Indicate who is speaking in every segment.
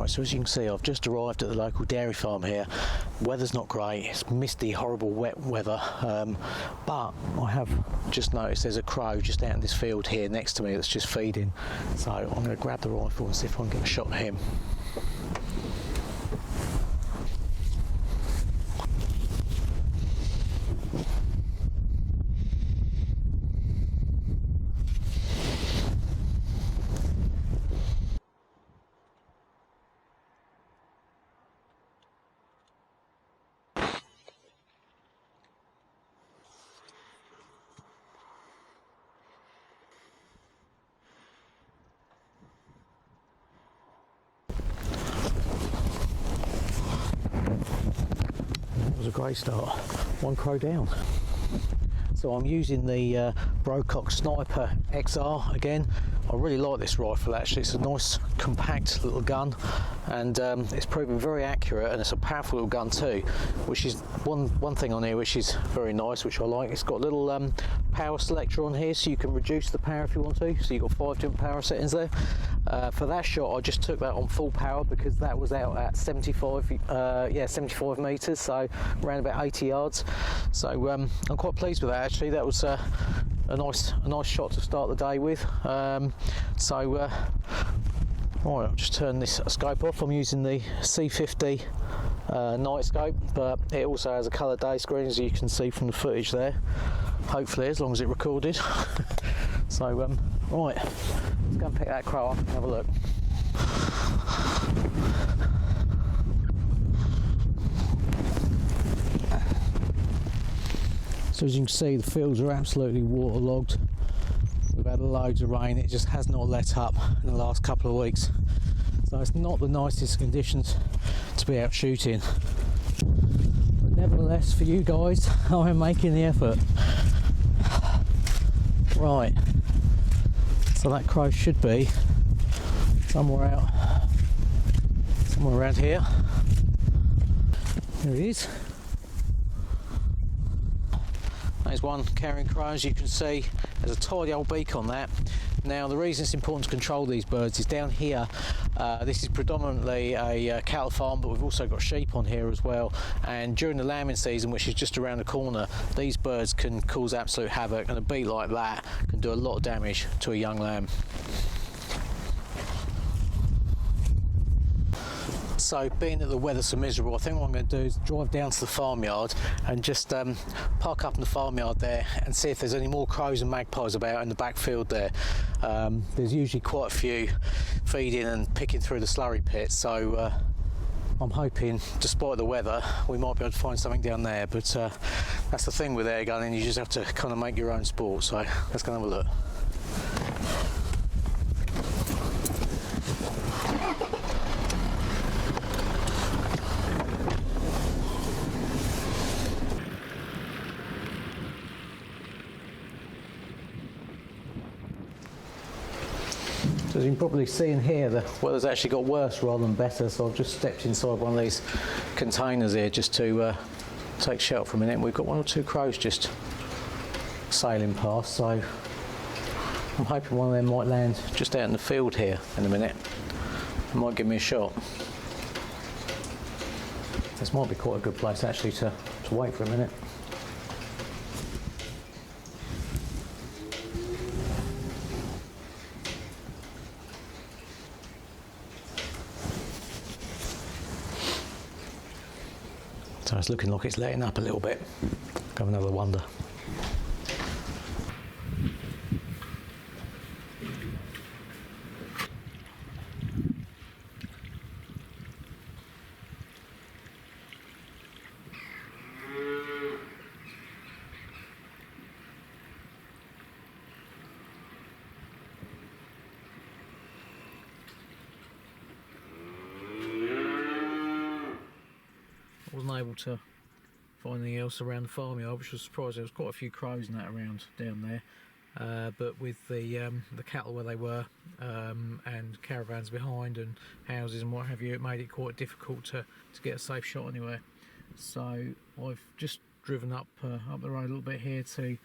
Speaker 1: Right, so as you can see, I've just arrived at the local dairy farm here. Weather's not great, it's misty, horrible, wet weather, but I have just noticed there's a crow just out in this field here next to me that's just feeding. So I'm going to grab the rifle and see if I can get a shot at him. A great start. One crow down. So I'm using the Brocock Sniper XR again. I really like this rifle actually. It's a nice compact little gun, and it's proven very accurate, and it's a powerful little gun too, which is one thing on here which is very nice, which I like. It's got a little power selector on here, so you can reduce the power if you want to. So you've got 5 different power settings there. For that shot I just took that on full power because that was out at 75 meters, so around about 80 yards. So I'm quite pleased with that actually. That was a nice shot to start the day with. Right, I'll just turn this scope off. I'm using the C50 night scope, but it also has a colour day screen, as you can see from the footage there, hopefully, as long as it recorded. So right, let's go and pick that crow up and have a look. So as you can see, the fields are absolutely waterlogged. We've had loads of rain, it just has not let up in the last couple of weeks. So it's not the nicest conditions to be out shooting. But nevertheless, for you guys, I am making the effort. Right, so that crow should be somewhere around here. There he is. There's one carrying crows. You can see there's a tidy old beak on that. Now the reason it's important to control these birds is down here, this is predominantly a cattle farm, but we've also got sheep on here as well, and during the lambing season, which is just around the corner, these birds can cause absolute havoc, and a beak like that can do a lot of damage to a young lamb. So being that the weather's so miserable, I think what I'm going to do is drive down to the farmyard and just park up in the farmyard there and see if there's any more crows and magpies about in the back field there. There's usually quite a few feeding and picking through the slurry pits, so I'm hoping, despite the weather, we might be able to find something down there. But that's the thing with air gunning, you just have to kind of make your own sport. So let's go and have a look. So as you can probably see in here, the weather's actually got worse rather than better, so I've just stepped inside one of these containers here just to take shelter for a minute. We've got 1 or 2 crows just sailing past, so I'm hoping one of them might land just out in the field here in a minute. It might give me a shot. This might be quite a good place actually to wait for a minute. So it's looking like it's letting up a little bit. Go have another wander. Wasn't able to find anything else around the farmyard, which was surprising. There was quite a few crows and that around down there, but with the cattle where they were, and caravans behind and houses and what have you, it made it quite difficult to get a safe shot anywhere. So I've just driven up the road a little bit here to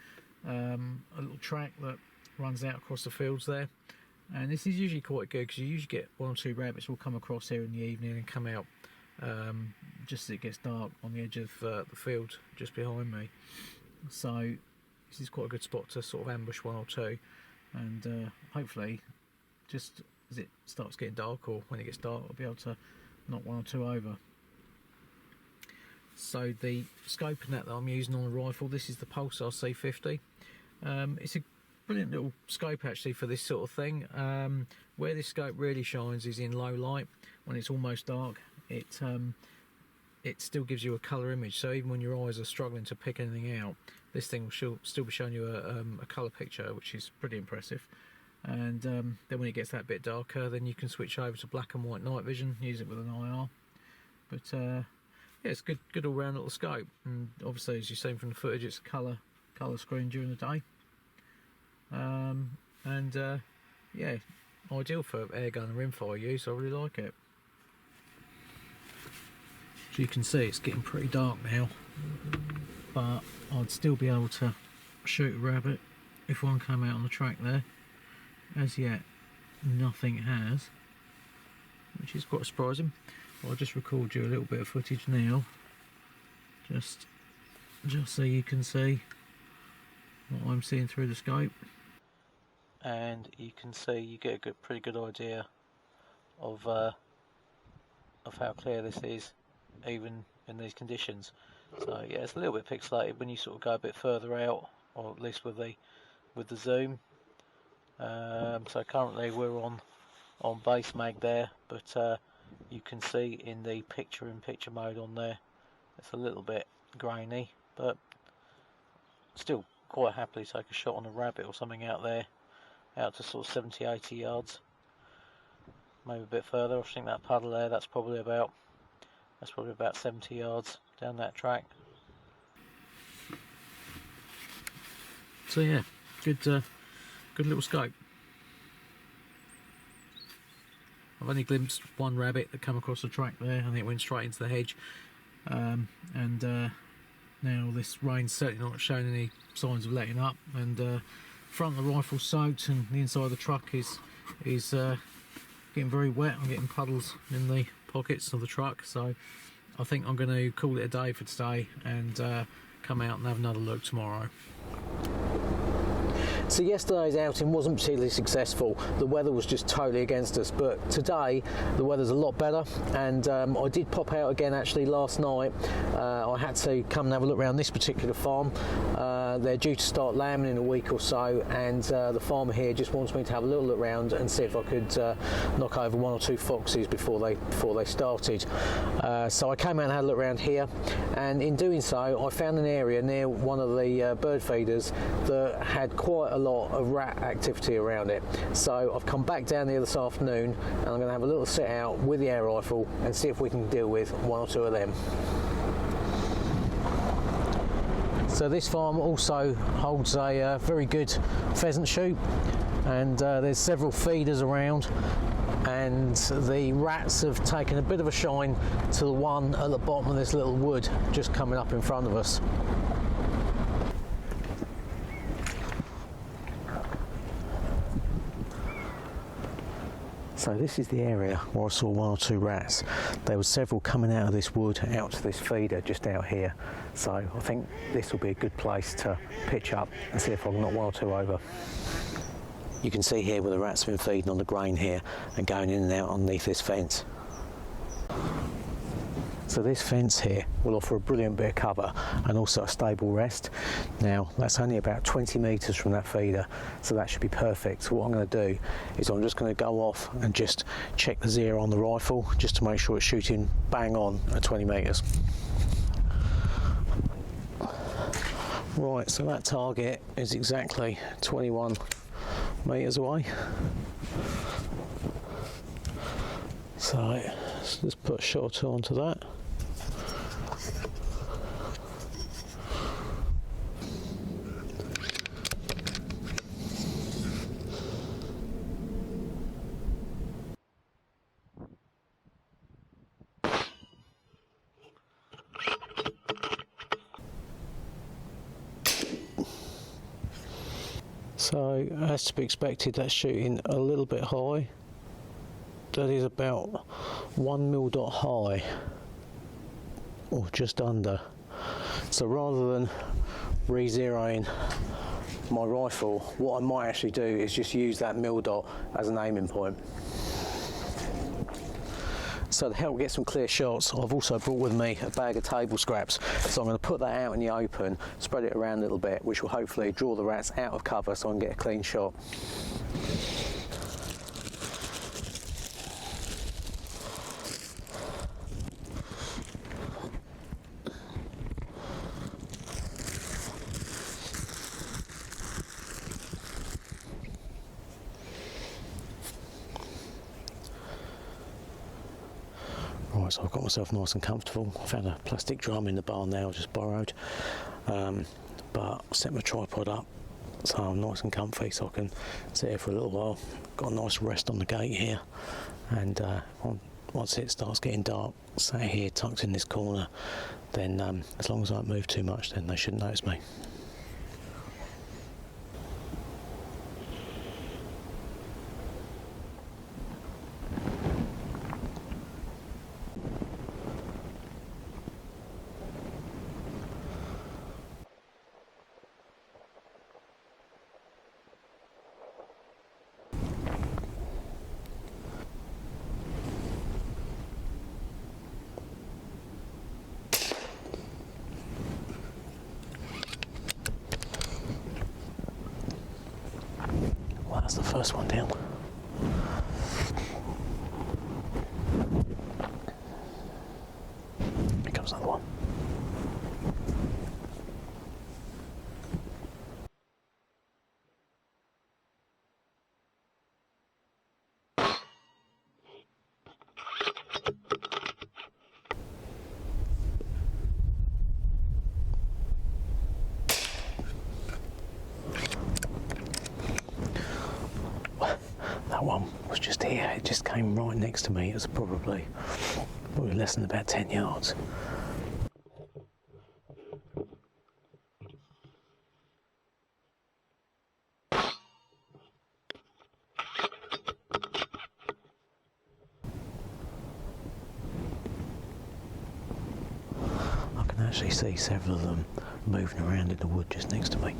Speaker 1: a little track that runs out across the fields there, And this is usually quite good because you usually get 1 or 2 rabbits will come across here in the evening and come out just as it gets dark on the edge of the field just behind me. So this is quite a good spot to sort of ambush 1 or 2, and hopefully just as it starts getting dark, or when it gets dark, I'll be able to knock 1 or 2 over. So the scope and that I'm using on the rifle, this is the Pulsar C50. It's a brilliant little scope actually for this sort of thing. Where this scope really shines is in low light. When it's almost dark, it still gives you a colour image, so even when your eyes are struggling to pick anything out, this thing will still be showing you a colour picture, which is pretty impressive. And then when it gets that bit darker, then you can switch over to black and white night vision, use it with an IR. But yeah, it's good all round little scope, and obviously as you've seen from the footage, it's a colour screen during the day. Yeah, ideal for airgun and rimfire use. I really like it. As you can see, it's getting pretty dark now, but I'd still be able to shoot a rabbit if one came out on the track there. As yet, nothing has, which is quite surprising. I'll just record you a little bit of footage now, just so you can see what I'm seeing through the scope. And you can see, you get a pretty good idea of how clear this is, even in these conditions. So yeah, it's a little bit pixelated when you sort of go a bit further out, or at least with the zoom. So currently we're on base mag there, but you can see in the picture-in-picture mode on there, it's a little bit grainy, but still quite happily take a shot on a rabbit or something out there, out to sort of 70-80 yards, maybe a bit further. I think that puddle there, that's probably about 70 yards down that track. So yeah, good little scope. I've only glimpsed 1 rabbit that come across the track there. I think it went straight into the hedge. Now this rain's certainly not showing any signs of letting up, and front of the rifle soaked, and the inside of the truck is getting very wet. I'm getting puddles in the pockets of the truck, so I think I'm going to call it a day for today and come out and have another look tomorrow. So yesterday's outing wasn't particularly successful. The weather was just totally against us, but today the weather's a lot better, and I did pop out again actually last night. I had to come and have a look around this particular farm. They're due to start lambing in a week or so, and the farmer here just wants me to have a little look around and see if I could knock over 1 or 2 foxes before they started. So I came out and had a look around here, and in doing so I found an area near one of the bird feeders that had quite a lot of rat activity around it. So I've come back down here this afternoon, and I'm going to have a little sit out with the air rifle and see if we can deal with 1 or 2 of them. So this farm also holds a very good pheasant shoot, and there's several feeders around, and the rats have taken a bit of a shine to the one at the bottom of this little wood just coming up in front of us. So this is the area where I saw 1 or 2 rats. There were several coming out of this wood out to this feeder just out here. So I think this will be a good place to pitch up and see if I can knock 1 or 2 over. You can see here where the rats have been feeding on the grain here and going in and out underneath this fence. So this fence here will offer a brilliant bit of cover and also a stable rest. Now that's only about 20 metres from that feeder, so that should be perfect. So what I'm going to do is I'm just going to go off and just check the zero on the rifle just to make sure it's shooting bang on at 20 metres. Right, so that target is exactly 21 metres away. So let's just put a shot or 2 onto that. So as to be expected, that's shooting a little bit high. That is about 1 mil high, or just under. So rather than re-zeroing my rifle, what I might actually do is just use that mil dot as an aiming point. So to help get some clear shots, I've also brought with me a bag of table scraps. So I'm going to put that out in the open, spread it around a little bit, which will hopefully draw the rats out of cover so I can get a clean shot. Right, so I've got myself nice and comfortable. I found a plastic drum in the barn there I just borrowed, but I set my tripod up so I'm nice and comfy, so I can sit here for a little while. Got a nice rest on the gate here, and once it starts getting dark, sat here tucked in this corner, then as long as I don't move too much, then they shouldn't notice me. Well, that's the first one down. Here comes another one. That one was just here, it just came right next to me. It was probably less than about 10 yards. I can actually see several of them moving around in the wood just next to me.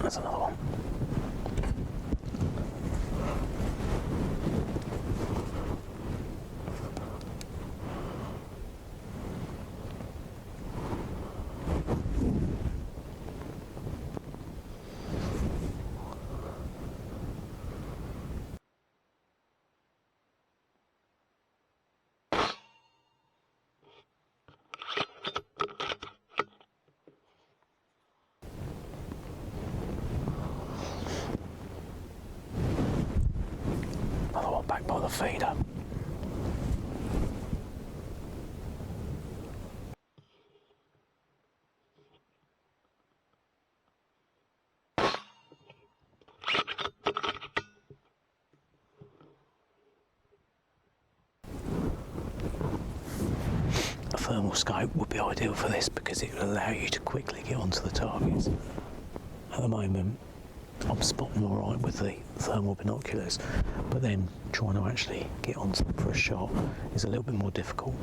Speaker 1: That's another one. Back by the feeder. A thermal scope would be ideal for this because it will allow you to quickly get onto the targets. At the moment, I'm spotting all right with the thermal binoculars, but then trying to actually get onto them for a shot is a little bit more difficult.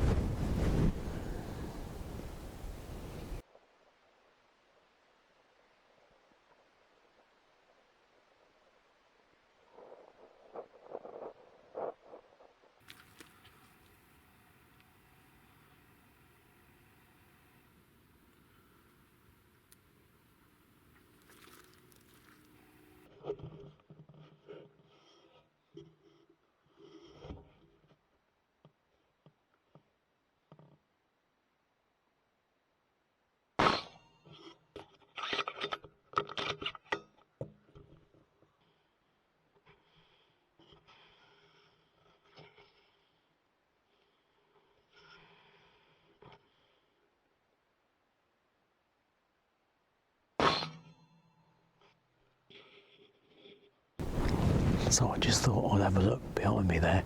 Speaker 1: So I just thought I'd have a look behind me there,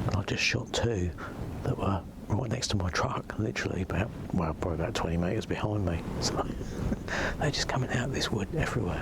Speaker 1: and I just shot two that were right next to my truck, literally about, well, probably about 20 metres behind me. So they're just coming out of this wood everywhere.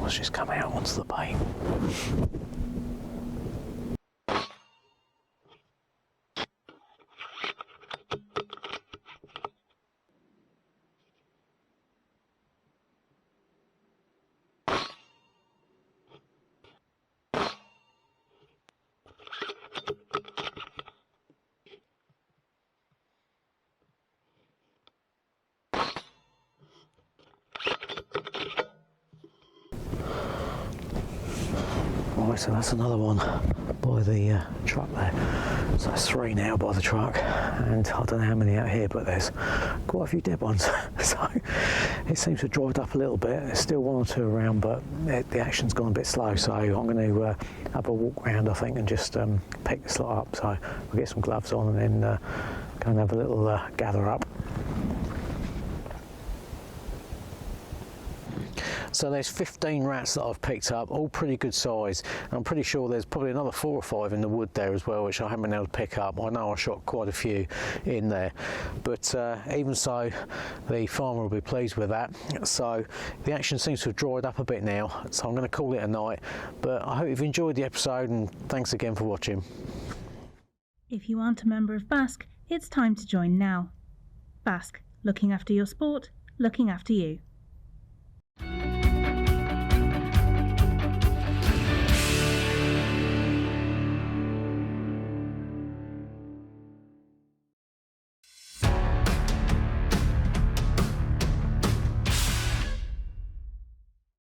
Speaker 1: Just come out onto the bait. Right, so that's another one by the truck there. So that's three now by the truck, and I don't know how many out here, but there's quite a few dead ones. So it seems to have dried up a little bit. There's still one or two around, but the action's gone a bit slow. So I'm going to have a walk around, I think, and just pick this lot up. So I'll get some gloves on and then go and have a little gather up. So there's 15 rats that I've picked up, all pretty good size. I'm pretty sure there's probably another 4 or 5 in the wood there as well, which I haven't been able to pick up. I know I shot quite a few in there, but even so, the farmer will be pleased with that. So the action seems to have dried up a bit now, so I'm going to call it a night. But I hope you've enjoyed the episode, and thanks again for watching.
Speaker 2: If you aren't a member of Basque, it's time to join now. Basque, looking after your sport, looking after you.